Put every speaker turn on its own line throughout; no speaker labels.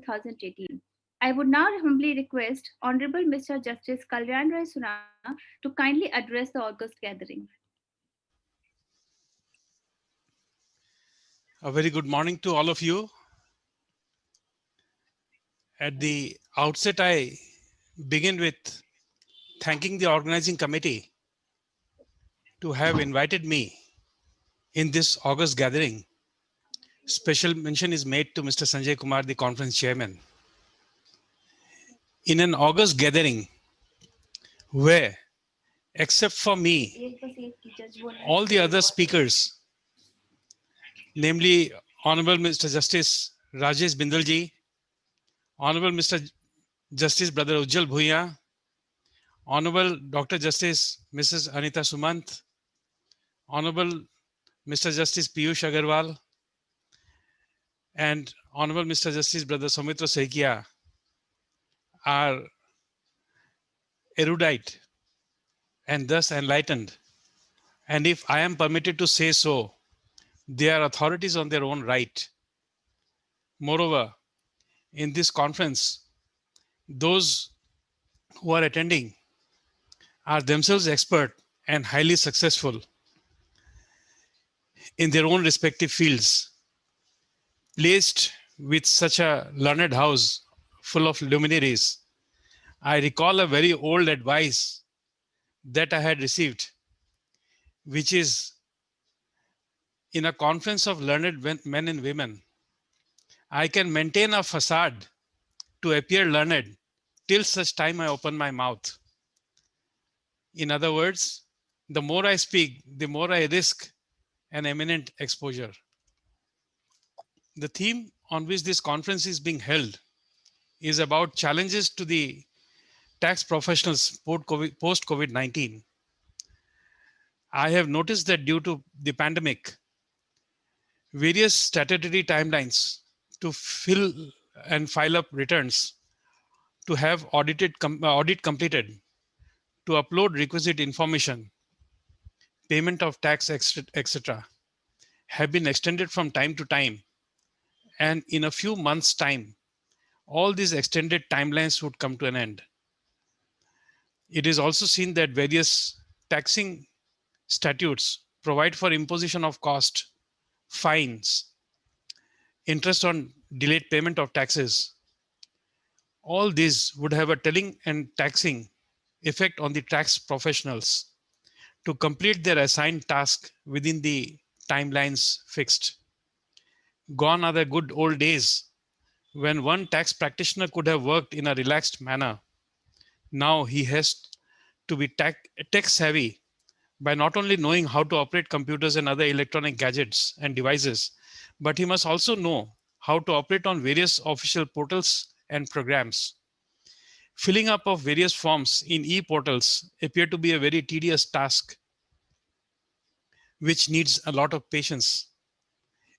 2018. I would now humbly request Honorable Mr. Justice Kalyan Rai Surana to kindly address the August gathering.
A very good morning to all of you. At the outset, I begin with thanking the organizing committee to have invited me in this August gathering. Special mention is made to Mr. Sanjay Kumar, the conference chairman. In an August gathering where, except for me, all the other speakers, namely Honorable Mr. Justice Rajesh Bindalji, Honorable Mr. Justice Brother Ujjal Bhuiya, Honorable Dr. Justice Mrs. Anita Sumant, Honorable Mr. Justice Piyush Agarwal, and Honorable Mr. Justice Brother Soumitra Saikia are erudite and thus enlightened. And if I am permitted to say so, they are authorities on their own right. Moreover, in this conference, those who are attending are themselves expert and highly successful in their own respective fields. Placed with such a learned house full of luminaries, I recall a very old advice that I had received, which is in a conference of learned men and women, I can maintain a facade to appear learned till such time I open my mouth. In other words, the more I speak, the more I risk an eminent exposure. The theme on which this conference is being held is about challenges to the tax professionals post COVID-19. I have noticed that due to the pandemic, various statutory timelines to fill and file up returns, to have audit completed, to upload requisite information, payment of tax, etc., have been extended from time to time. And in a few months' time, all these extended timelines would come to an end. It is also seen that various taxing statutes provide for imposition of cost, fines, interest on delayed payment of taxes. All these would have a telling and taxing effect on the tax professionals to complete their assigned task within the timelines fixed. Gone are the good old days when one tax practitioner could have worked in a relaxed manner. Now he has to be tech savvy by not only knowing how to operate computers and other electronic gadgets and devices, but he must also know how to operate on various official portals and programs. Filling up of various forms in e-portals appear to be a very tedious task, which needs a lot of patience.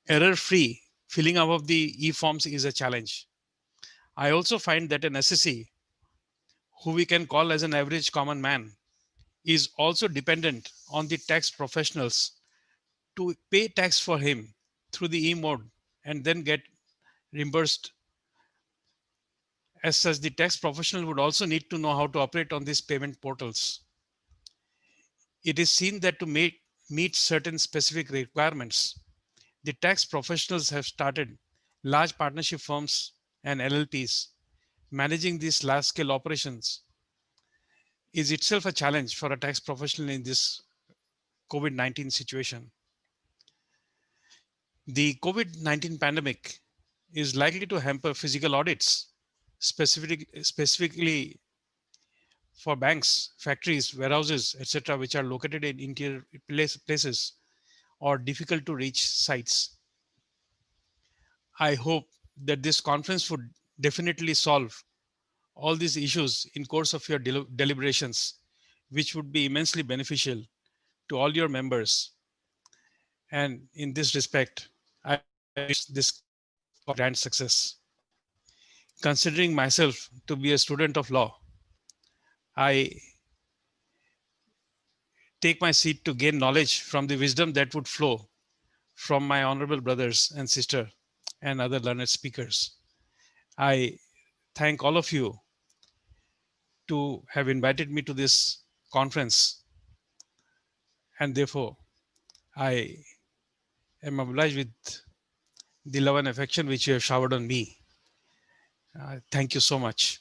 Error-free filling up of the e-forms is a challenge. I also find that an SSE, who we can call as an average common man, is also dependent on the tax professionals to pay tax for him through the e-mode and then get reimbursed. As such, the tax professional would also need to know how to operate on these payment portals. It is seen that to meet certain specific requirements, the tax professionals have started large partnership firms and LLPs. Managing these large-scale operations is itself a challenge for a tax professional in this COVID-19 situation. The COVID-19 pandemic is likely to hamper physical audits, specifically for banks, factories, warehouses, etc., which are located in interior places or difficult to reach sites. I hope that this conference would definitely solve all these issues in course of your deliberations, which would be immensely beneficial to all your members. And in this respect, I wish this grand success. Considering myself to be a student of law, I take my seat to gain knowledge from the wisdom that would flow from my honorable brothers and sister and other learned speakers. I thank all of you to have invited me to this conference, and therefore I am obliged with the love and affection which you have showered on me. Thank you so much.